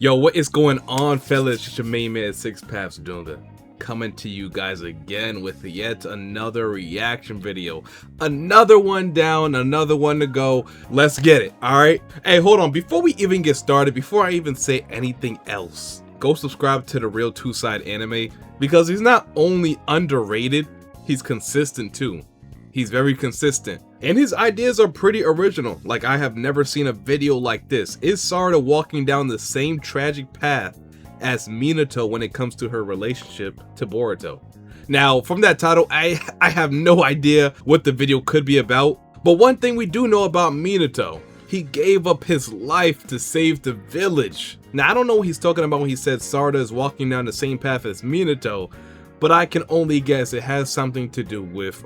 Yo, what is going on, fellas? It's your main man, Six Paths Dunga, coming to you guys again with yet another reaction video. Another one down, another one to go. Let's get it, alright? Hey, hold on. Before we even get started, before I even say anything else, go subscribe to the Real Two Side Anime, because he's not only underrated, he's consistent too. He's very consistent, and his ideas are pretty original. Like, I have never seen a video like this. Is Sarada walking down the same tragic path as Minato when it comes to her relationship to Boruto? Now, from that title, I have no idea what the video could be about, but one thing we do know about Minato, he gave up his life to save the village. Now, I don't know what he's talking about when he said Sarada is walking down the same path as Minato, but I can only guess it has something to do with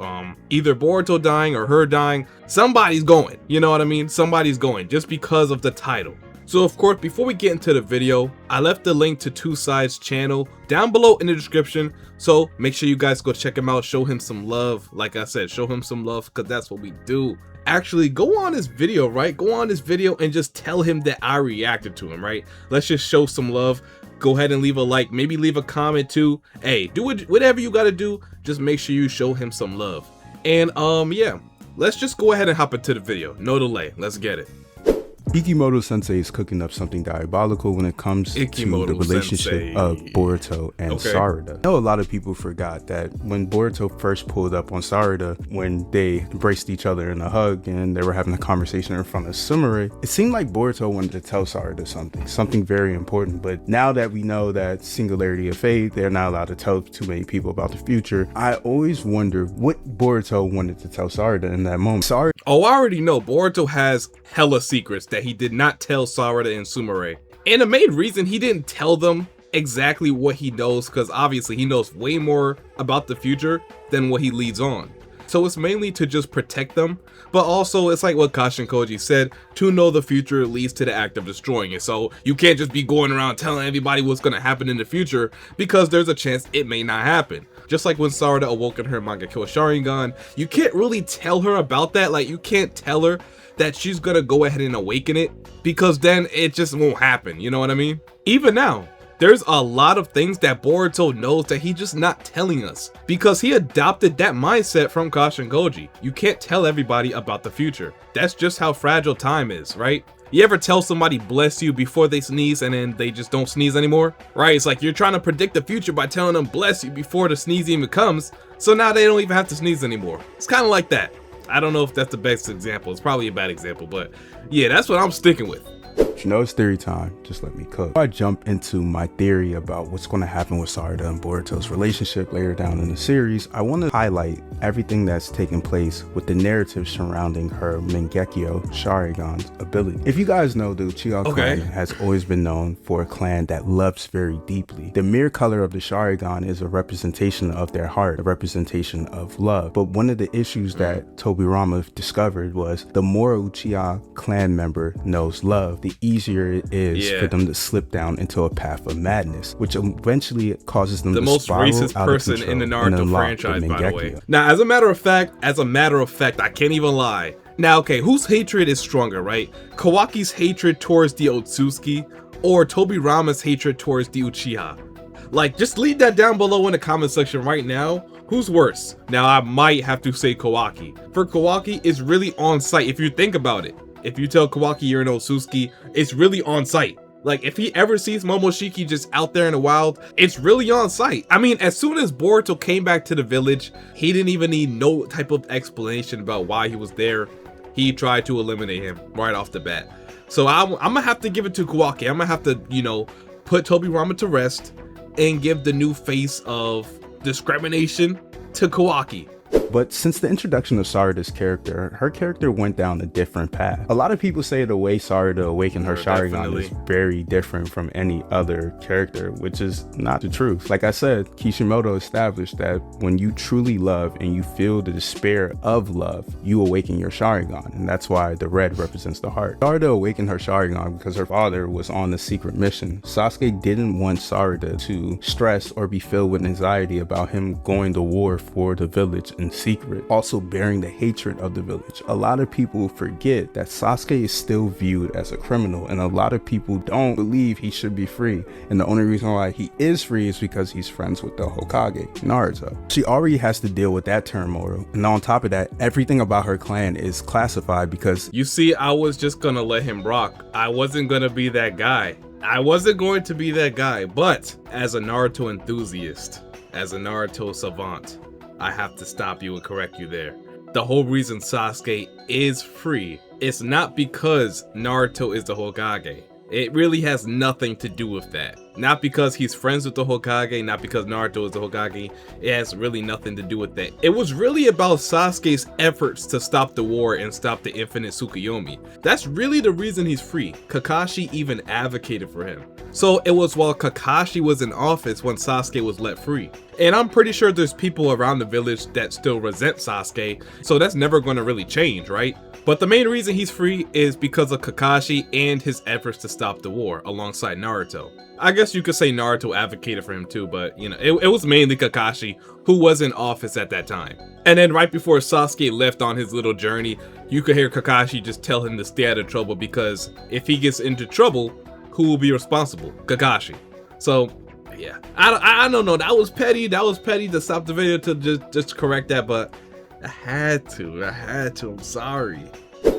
either Boruto dying or her dying. Somebody's going, you know what I mean? Somebody's going, just because of the title. So of course, before we get into the video, I left the link to Two Sides channel down below in the description, so make sure you guys go check him out, show him some love. Like I said, show him some love, because that's what we do. Actually, go on this video, right? Go on this video and just tell him that I reacted to him, right? Let's just show some love. Go ahead and leave a like, maybe leave a comment too. Hey, do whatever you gotta do, just make sure you show him some love. And yeah, let's just go ahead and hop into the video. No delay, let's get it. Ikimoto Sensei is cooking up something diabolical when it comes to the relationship of Boruto and Sarada. I know a lot of people forgot that when Boruto first pulled up on Sarada, when they embraced each other in a hug and they were having a conversation in front of Sumire, it seemed like Boruto wanted to tell Sarada something very important. But now that we know that singularity of fate, they're not allowed to tell too many people about the future, I always wonder what Boruto wanted to tell Sarada in that moment. Oh, I already know Boruto has hella secrets that he did not tell Sarada and Sumire. And the main reason he didn't tell them exactly what he knows, because obviously he knows way more about the future than what he leads on. So it's mainly to just protect them, but also it's like what Kashin Koji said, to know the future leads to the act of destroying it. So you can't just be going around telling everybody what's going to happen in the future, because there's a chance it may not happen. Just like when Sarada awoke in her manga kill Sharingan, you can't really tell her about that. Like, you can't tell her that she's gonna go ahead and awaken it, because then it just won't happen, you know what I mean? Even now, there's a lot of things that Boruto knows that he's just not telling us, because he adopted that mindset from Kashin Koji. You can't tell everybody about the future. That's just how fragile time is, right? You ever tell somebody bless you before they sneeze and then they just don't sneeze anymore? Right? It's like you're trying to predict the future by telling them bless you before the sneeze even comes, so now they don't even have to sneeze anymore. It's kind of like that. I don't know if that's the best example. It's probably a bad example, but yeah, that's what I'm sticking with. You know, it's theory time. Just let me cook. Before I jump into my theory about what's going to happen with Sarada and Boruto's relationship later down in the series, I want to highlight everything that's taking place with the narrative surrounding her Mangekyo Sharingan's ability. If you guys know, the Uchiha clan has always been known for a clan that loves very deeply. The mere color of the Sharingan is a representation of their heart, a representation of love. But one of the issues that Tobirama discovered was the more Uchiha clan member knows love, the easier it is for them to slip down into a path of madness, which eventually causes them to most racist person in the Naruto franchise, by the way. Now, as a matter of fact, I can't even lie. Now, okay, whose hatred is stronger, right? Kawaki's hatred towards the Otsutsuki, or Tobirama's hatred towards the Uchiha? Like, just leave that down below in the comment section right now. Who's worse? Now, I might have to say Kawaki. For Kawaki, it's really on site if you think about it. If you tell Kawaki you're an Otsutsuki, it's really on site. Like, if he ever sees Momoshiki just out there in the wild, it's really on site. I mean, as soon as Boruto came back to the village, he didn't even need no type of explanation about why he was there. He tried to eliminate him right off the bat. So I'm gonna have to give it to Kawaki. I'm gonna have to, you know, put Tobirama to rest and give the new face of discrimination to Kawaki. But since the introduction of Sarada's character, her character went down a different path. A lot of people say the way Sarada awakened her Sharingan is very different from any other character, which is not the truth. Like I said, Kishimoto established that when you truly love and you feel the despair of love, you awaken your Sharingan, and that's why the red represents the heart. Sarada awakened her Sharingan because her father was on a secret mission. Sasuke didn't want Sarada to stress or be filled with anxiety about him going to war for the village in secret, also bearing the hatred of the village. A lot of people forget that Sasuke is still viewed as a criminal, and a lot of people don't believe he should be free. And the only reason why he is free is because he's friends with the Hokage, Naruto. She already has to deal with that turmoil, and on top of that, everything about her clan is classified because... You see, I was just gonna let him rock. I wasn't gonna be that guy. I wasn't going to be that guy, but as a Naruto enthusiast, as a Naruto savant, I have to stop you and correct you there. The whole reason Sasuke is free is not because Naruto is the Hokage. It really has nothing to do with that. Not because he's friends with the Hokage, not because Naruto is the Hokage. It has really nothing to do with that. It was really about Sasuke's efforts to stop the war and stop the infinite Tsukuyomi. That's really the reason he's free. Kakashi even advocated for him. So it was while Kakashi was in office when Sasuke was let free. And I'm pretty sure there's people around the village that still resent Sasuke, so that's never going to really change, right? But the main reason he's free is because of Kakashi and his efforts to stop the war alongside Naruto. I guess you could say Naruto advocated for him too, but you know, it was mainly Kakashi who was in office at that time. And then right before Sasuke left on his little journey, you could hear Kakashi just tell him to stay out of trouble, because if he gets into trouble, who will be responsible? Kakashi. So yeah, I don't know, that was petty to stop the video to just correct that, but I had to, I'm sorry.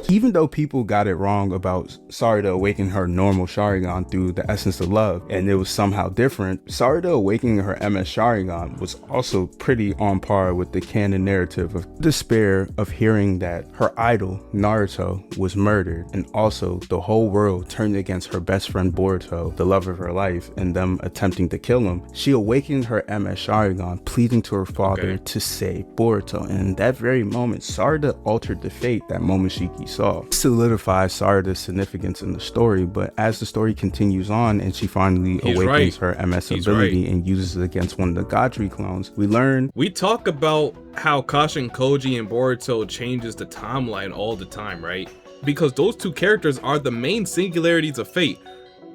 Even though people got it wrong about Sarada awakening her normal Sharingan through the essence of love, and it was somehow different, Sarada awakening her MS Sharingan was also pretty on par with the canon narrative of despair of hearing that her idol, Naruto, was murdered, and also the whole world turned against her best friend Boruto, the love of her life, and them attempting to kill him. She awakened her MS Sharingan, pleading to her father to save Boruto, and in that very moment, Sarada altered the fate that Momoshiki saw. Solidifies Sarada's significance in the story, but as the story continues on and she finally awakens her MS ability and uses it against one of the Godry clones, we talk about how Kashin Koji and Boruto changes the timeline all the time, right? Because those two characters are the main singularities of fate.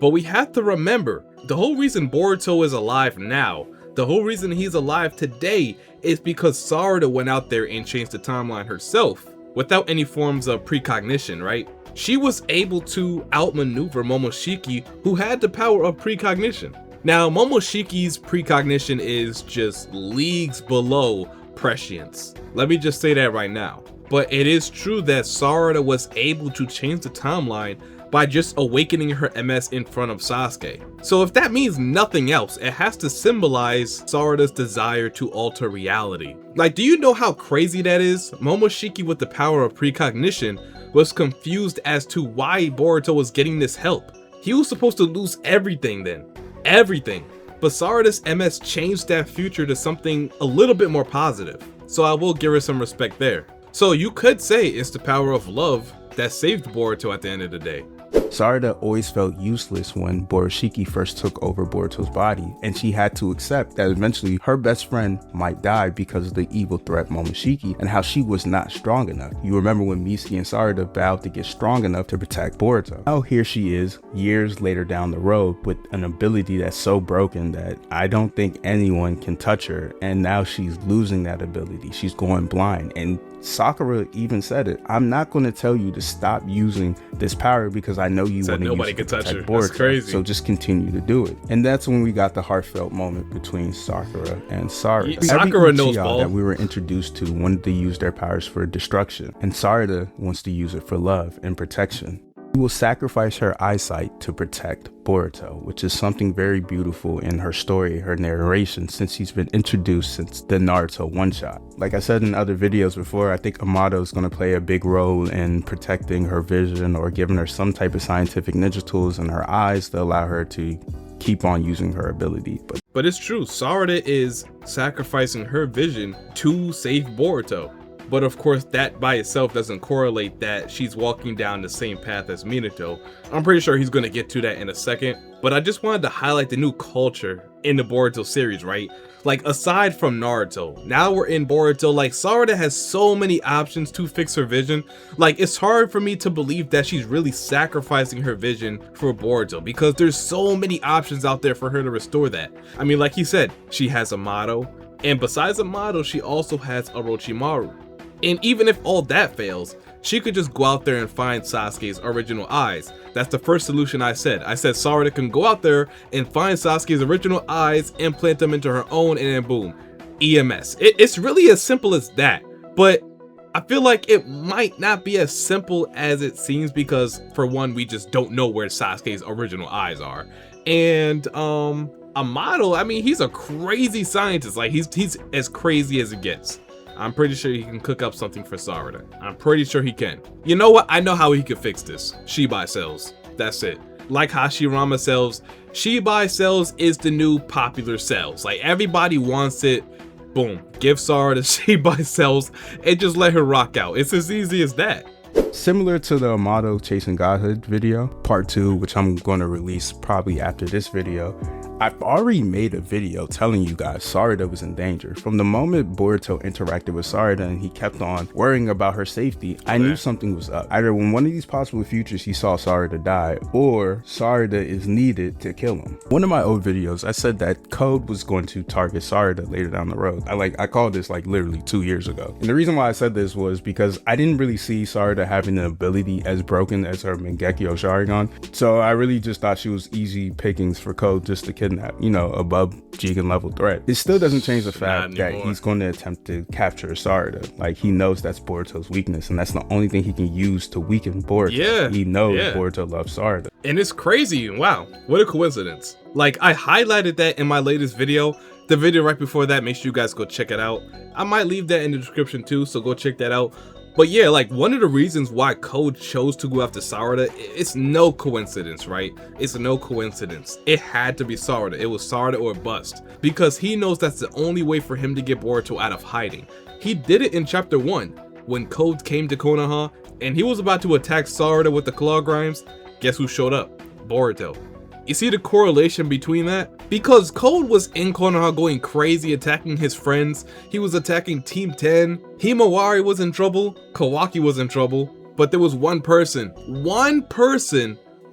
But we have to remember, the whole reason Boruto is alive now, the whole reason he's alive today, is because Sarada went out there and changed the timeline herself, without any forms of precognition, right? She was able to outmaneuver Momoshiki, who had the power of precognition. Now, Momoshiki's precognition is just leagues below prescience. Let me just say that right now. But it is true that Sarada was able to change the timeline by just awakening her MS in front of Sasuke. So if that means nothing else, it has to symbolize Sarada's desire to alter reality. Like, do you know how crazy that is? Momoshiki, with the power of precognition, was confused as to why Boruto was getting this help. He was supposed to lose everything then. Everything. But Sarada's MS changed that future to something a little bit more positive. So I will give her some respect there. So you could say it's the power of love that saved Boruto at the end of the day. Sarada always felt useless when Borushiki first took over Boruto's body, and she had to accept that eventually her best friend might die because of the evil threat Momoshiki and how she was not strong enough. You remember when Misuke and Sarada vowed to get strong enough to protect Boruto. Now here she is, years later down the road, with an ability that's so broken that I don't think anyone can touch her, and now she's losing that ability. She's going blind, and Sakura even said it. I'm not going to tell you to stop using this power because I know you want to use it to protect Boruto. That's crazy. So just continue to do it. And that's when we got the heartfelt moment between Sakura and Sarada. Sakura knows ball. That we were introduced to wanted to use their powers for destruction, and Sarada wants to use it for love and protection. She will sacrifice her eyesight to protect Boruto, which is something very beautiful in her story, her narration, since she's been introduced since the Naruto one-shot. Like I said in other videos before, I think Amato is going to play a big role in protecting her vision or giving her some type of scientific ninja tools in her eyes to allow her to keep on using her ability. But it's true, Sarada is sacrificing her vision to save Boruto. But of course, that by itself doesn't correlate that she's walking down the same path as Minato. I'm pretty sure he's going to get to that in a second. But I just wanted to highlight the new culture in the Boruto series, right? Like, aside from Naruto, now we're in Boruto. Like, Sarada has so many options to fix her vision. Like, it's hard for me to believe that she's really sacrificing her vision for Boruto, because there's so many options out there for her to restore that. I mean, like he said, she has Amato. And besides a model, she also has Orochimaru. And even if all that fails, she could just go out there and find Sasuke's original eyes. That's the first solution I said. I said Sarada can go out there and find Sasuke's original eyes, implant them into her own, and then boom, EMS. It's really as simple as that. But I feel like it might not be as simple as it seems because, for one, we just don't know where Sasuke's original eyes are. And a model, I mean, he's a crazy scientist. Like, he's as crazy as it gets. I'm pretty sure he can cook up something for Sarada. I'm pretty sure he can. You know what? I know how he could fix this. Shibai cells. That's it. Like Hashirama cells, Shibai cells is the new popular cells. Like, everybody wants it. Boom. Give Sarada Shibai cells and just let her rock out. It's as easy as that. Similar to the Amato Chasing Godhood video, part 2, which I'm going to release probably after this video, I've already made a video telling you guys Sarada was in danger. From the moment Boruto interacted with Sarada and he kept on worrying about her safety, I knew something was up. Either when one of these possible futures he saw Sarada die, or Sarada is needed to kill him. One of my old videos, I said that Code was going to target Sarada later down the road. I called this like literally 2 years ago. And the reason why I said this was because I didn't really see Sarada having an ability as broken as her Mangekyo Sharingan. So I really just thought she was easy pickings for Code just to kidnap, you know, above Jougan level threat. It still doesn't change the fact that he's going to attempt to capture Sarada. Like, he knows that's Boruto's weakness, and that's the only thing he can use to weaken Boruto. Yeah, he knows Boruto loves Sarada. And it's crazy. Wow, what a coincidence. Like, I highlighted that in my latest video. The video right before that, make sure you guys go check it out. I might leave that in the description too, so go check that out. But yeah, like, one of the reasons why Code chose to go after Sarada, it's no coincidence, right? It's no coincidence. It had to be Sarada. It was Sarada or bust. Because he knows that's the only way for him to get Boruto out of hiding. He did it in chapter 1, when Code came to Konoha, and he was about to attack Sarada with the claw grimes. Guess who showed up? Boruto. You see the correlation between that? Because Code was in Konoha going crazy, attacking his friends. He was attacking Team 10. Himawari was in trouble. Kawaki was in trouble. But there was one person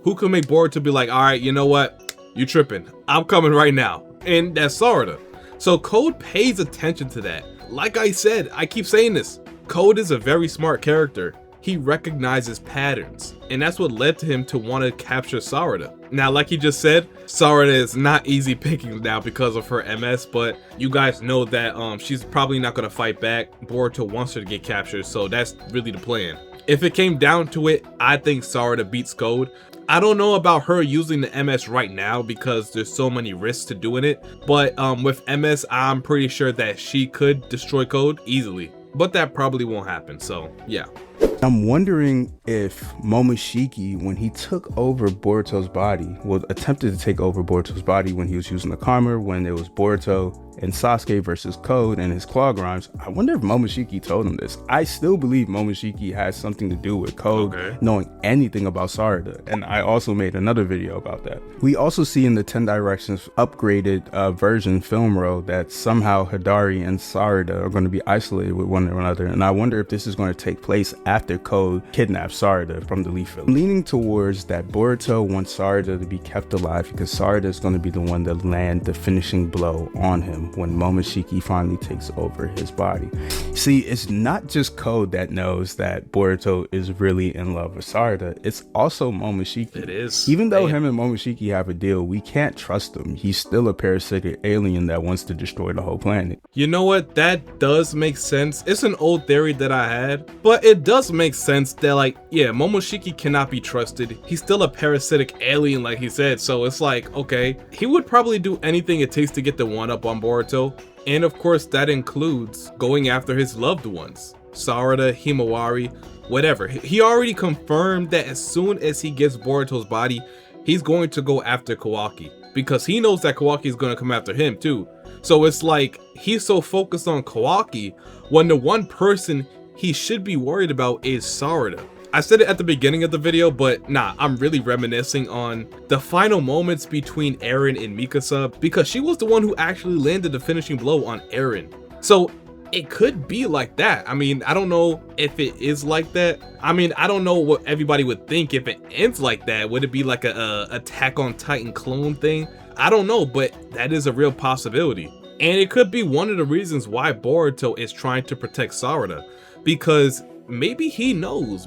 who could make Boruto be like, all right, you know what? You tripping. I'm coming right now. And that's Sarada. So Code pays attention to that. Like I said, I keep saying this. Code is a very smart character. He recognizes patterns, and that's what led to him to want to capture Sarada. Now, like he just said, Sarada is not easy picking now because of her MS, but you guys know that she's probably not going to fight back. Boruto wants her to get captured, so that's really the plan. If it came down to it, I think Sarada beats Code. I don't know about her using the MS right now because there's so many risks to doing it, but with MS, I'm pretty sure that she could destroy Code easily, but that probably won't happen, so yeah. I'm wondering if Momoshiki, when he took over Boruto's body, attempted to take over Boruto's body when he was using the Karma, when it was Boruto and Sasuke versus Code and his claw grimes, I wonder if Momoshiki told him this. I still believe Momoshiki has something to do with Code knowing anything about Sarada, and I also made another video about that. We also see in the 10 Directions upgraded version film row that somehow Hidari and Sarada are going to be isolated with one another, and I wonder if this is going to take place after Code kidnaps Sarada from the Leaf Village. I'm leaning towards that Boruto wants Sarada to be kept alive because Sarada is going to be the one to land the finishing blow on him when Momoshiki finally takes over his body. See, it's not just Code that knows that Boruto is really in love with Sarada, it's also Momoshiki. It is. Even though him and Momoshiki have a deal, we can't trust him. He's still a parasitic alien that wants to destroy the whole planet. You know what? That does make sense. It's an old theory that I had, but it does make sense that, like, yeah, Momoshiki cannot be trusted. He's still a parasitic alien, like he said, so it's like, okay, he would probably do anything it takes to get the one up on Boruto. And of course, that includes going after his loved ones, Sarada, Himawari, whatever. He already confirmed that as soon as he gets Boruto's body, he's going to go after Kawaki because he knows that Kawaki is going to come after him too. So it's like he's so focused on Kawaki when the one person he should be worried about is Sarada. I said it at the beginning of the video, but nah, I'm really reminiscing on the final moments between Eren and Mikasa because she was the one who actually landed the finishing blow on Eren. So it could be like that. I mean, I don't know if it is like that. I mean, I don't know what everybody would think if it ends like that. Would it be like a Attack on Titan clone thing? I don't know, but that is a real possibility. And it could be one of the reasons why Boruto is trying to protect Sarada, because maybe he knows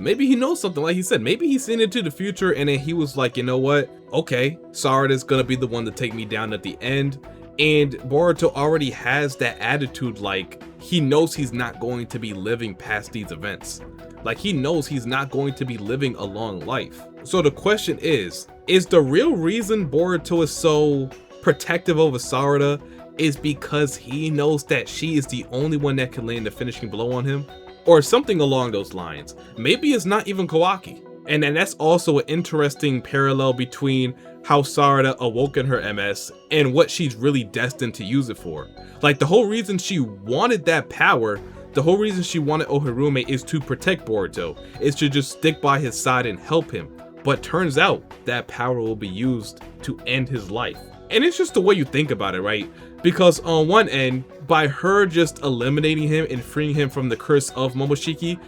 something. Like he said, maybe he's seen into the future and then he was like, you know what, okay, Sarada's gonna be the one to take me down at the end. And Boruto already has that attitude, like he knows he's not going to be living past these events. Like he knows he's not going to be living a long life. So the question is the real reason Boruto is so protective over Sarada is because he knows that she is the only one that can land the finishing blow on him? Or something along those lines. Maybe it's not even Kawaki. And then that's also an interesting parallel between how Sarada awoke in her MS and what she's really destined to use it for. Like the whole reason she wanted that power, the whole reason she wanted Ohirume is to protect Boruto, is to just stick by his side and help him. But turns out that power will be used to end his life. And it's just the way you think about it, right? Because on one end, by her just eliminating him and freeing him from the curse of Momoshiki,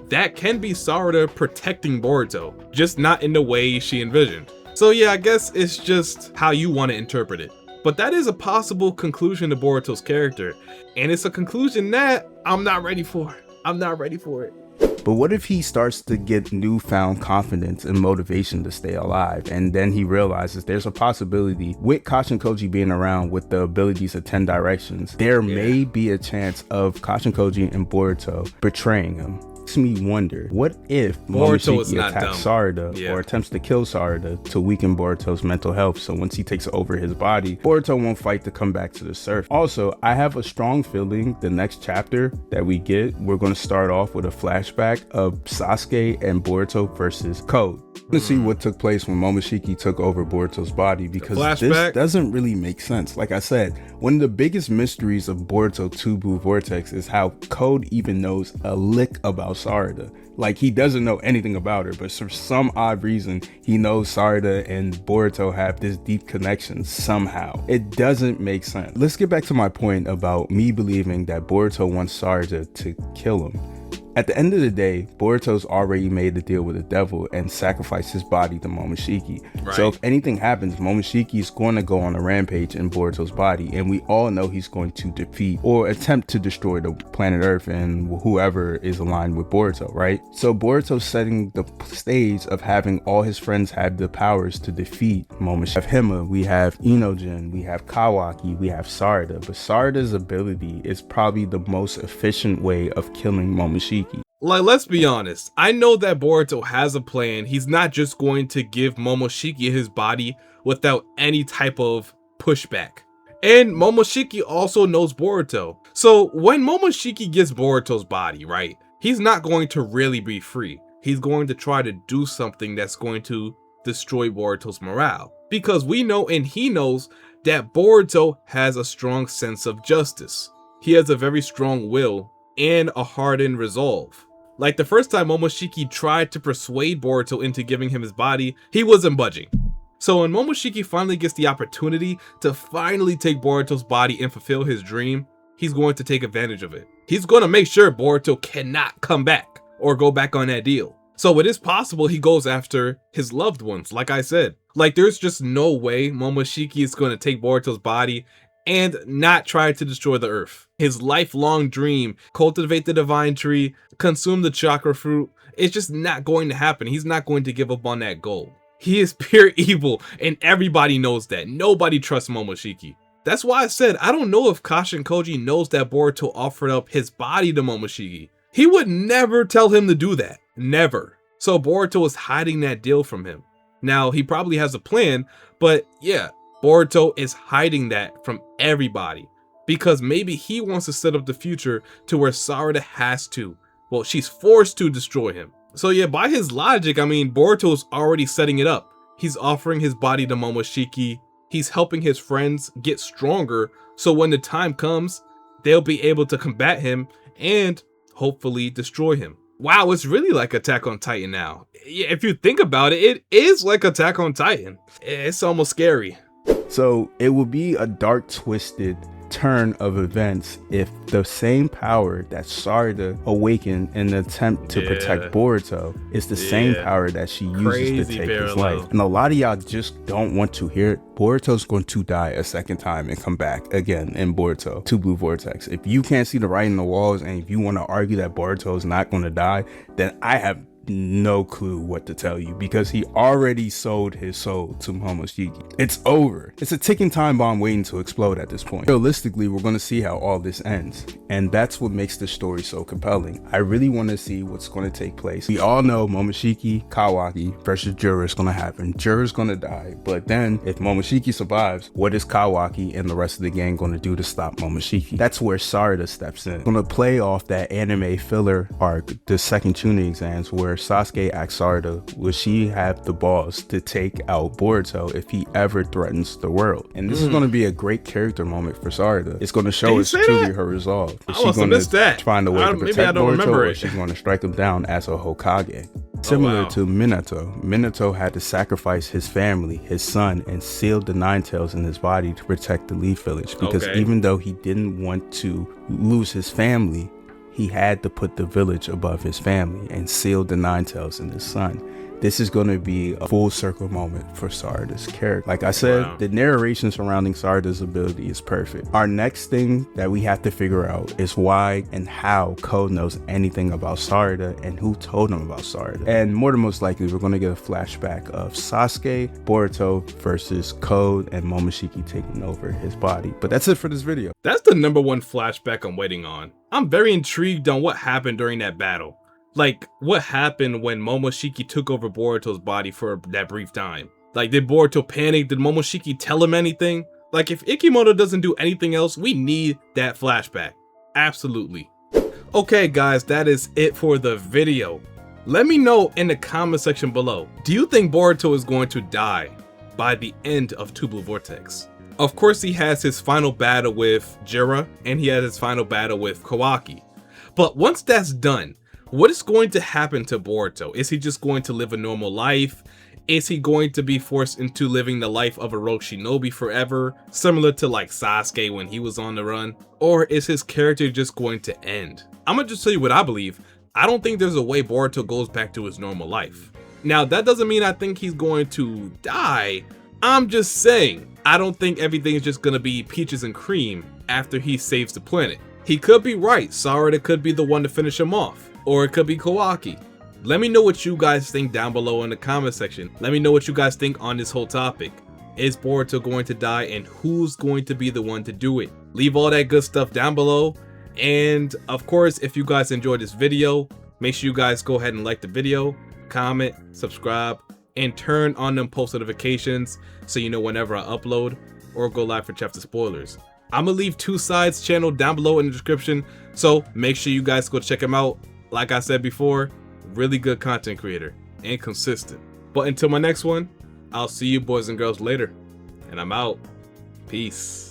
that can be Sarada protecting Boruto, just not in the way she envisioned. So yeah, I guess it's just how you want to interpret it. But that is a possible conclusion to Boruto's character, and it's a conclusion that I'm not ready for. I'm not ready for it. But what if he starts to get newfound confidence and motivation to stay alive, and then he realizes there's a possibility with Kashin Koji being around with the abilities of 10 directions, there may be a chance of Kashin Koji and Boruto betraying him. Makes me wonder, what if Momoshiki attacks Sarada or attempts to kill Sarada to weaken Boruto's mental health, so once he takes over his body, Boruto won't fight to come back to the surface. Also, I have a strong feeling the next chapter that we get, we're going to start off with a flashback of Sasuke and Boruto versus Code. To see what took place when Momoshiki took over Boruto's body, because this doesn't really make sense. Like I said, one of the biggest mysteries of Boruto TBV Vortex is how Code even knows a lick about Sarada. Like he doesn't know anything about her, but for some odd reason he knows Sarada and Boruto have this deep connection somehow. It doesn't make sense. Let's get back to my point about me believing that Boruto wants Sarada to kill him. At the end of the day, Boruto's already made the deal with the devil and sacrificed his body to Momoshiki. Right. So if anything happens, Momoshiki is going to go on a rampage in Boruto's body, and we all know he's going to defeat or attempt to destroy the planet Earth and whoever is aligned with Boruto, right? So Boruto's setting the stage of having all his friends have the powers to defeat Momoshiki. We have Hima, we have Inojin, we have Kawaki, we have Sarada, but Sarada's ability is probably the most efficient way of killing Momoshiki. Like, let's be honest, I know that Boruto has a plan. He's not just going to give Momoshiki his body without any type of pushback. And Momoshiki also knows Boruto. So when Momoshiki gets Boruto's body, right, he's not going to really be free. He's going to try to do something that's going to destroy Boruto's morale. Because we know and he knows that Boruto has a strong sense of justice. He has a very strong will and a hardened resolve. Like the first time Momoshiki tried to persuade Boruto into giving him his body, he wasn't budging. So when Momoshiki finally gets the opportunity to finally take Boruto's body and fulfill his dream, he's going to take advantage of it. He's going to make sure Boruto cannot come back or go back on that deal. So it is possible he goes after his loved ones, like I said. Like there's just no way Momoshiki is going to take Boruto's body and not try to destroy the earth. His lifelong dream, cultivate the divine tree, consume the chakra fruit, it's just not going to happen. He's not going to give up on that goal. He is pure evil, and everybody knows that. Nobody trusts Momoshiki. That's why I said, I don't know if Kashin Koji knows that Boruto offered up his body to Momoshiki. He would never tell him to do that. Never. So Boruto is hiding that deal from him. Now, he probably has a plan, but yeah, Boruto is hiding that from everybody because maybe he wants to set up the future to where Sarada has to. Well, she's forced to destroy him. So yeah, by his logic, I mean, Boruto's already setting it up. He's offering his body to Momoshiki. He's helping his friends get stronger. So when the time comes, they'll be able to combat him and hopefully destroy him. Wow, it's really like Attack on Titan now. Yeah, if you think about it, it is like Attack on Titan. It's almost scary. So it will be a dark, twisted turn of events if the same power that Sarada awakened in an attempt to protect Boruto is the same power that she uses to take his life. And a lot of y'all just don't want to hear it. Boruto's going to die a second time and come back again in Boruto 2 Blue Vortex. If you can't see the writing on the walls, and if you want to argue that Boruto is not going to die, then I have no clue what to tell you, because he already sold his soul to momoshiki. It's over. It's a ticking time bomb waiting to explode at this point. Realistically, we're going to see how all this ends, and that's what makes the story so compelling. I really want to see what's going to take place. We all know Momoshiki Kawaki versus Jura is going to happen. Jura's going to die, but then if Momoshiki survives, what is Kawaki and the rest of the gang going to do to stop Momoshiki? That's where Sarada steps in. Going to play off that anime filler arc, the second tuning exams, where Sasuke asks Sarada, will she have the balls to take out Boruto if he ever threatens the world? And this is going to be a great character moment for Sarada. It's going to show us truly her resolve. Is she going to find a way to protect Boruto, or she's going to strike him down as a Hokage? Similar to Minato, Minato had to sacrifice his family, his son, and sealed the Nine Tails in his body to protect the Leaf Village, because even though he didn't want to lose his family, he had to put the village above his family and seal the Nine Tails in his son. This is going to be a full circle moment for Sarada's character. Like I said, the narration surrounding Sarada's ability is perfect. Our next thing that we have to figure out is why and how Code knows anything about Sarada and who told him about Sarada. And more than most likely, we're going to get a flashback of Sasuke, Boruto versus Code, and Momoshiki taking over his body. But that's it for this video. That's the #1 flashback I'm waiting on. I'm very intrigued on what happened during that battle. Like, what happened when Momoshiki took over Boruto's body for that brief time? Like, did Boruto panic? Did Momoshiki tell him anything? Like, if Ikimoto doesn't do anything else, we need that flashback. Absolutely. Okay, guys, that is it for the video. Let me know in the comment section below. Do you think Boruto is going to die by the end of 2 Blue Vortex? Of course, he has his final battle with Jira, and he has his final battle with Kawaki. But once that's done, what is going to happen to Boruto? Is he just going to live a normal life? Is he going to be forced into living the life of a rogue shinobi forever, similar to like Sasuke when he was on the run? Or is his character just going to end? I'm gonna just tell you what I believe. I don't think there's a way Boruto goes back to his normal life. Now, that doesn't mean I think he's going to die. I'm just saying, I don't think everything is just gonna be peaches and cream after he saves the planet. He could be right. Sarada could be the one to finish him off. Or it could be Kawaki. Let me know what you guys think down below in the comment section. Let me know what you guys think on this whole topic. Is Boruto going to die, and who's going to be the one to do it? Leave all that good stuff down below. And of course, if you guys enjoyed this video, make sure you guys go ahead and like the video, comment, subscribe, and turn on them post notifications so you know whenever I upload or go live for chapter spoilers. I'm gonna leave 2 sides channel down below in the description, so make sure you guys go check him out. Like I said before, really good content creator and consistent. But until my next one, I'll see you boys and girls later, and I'm out. Peace.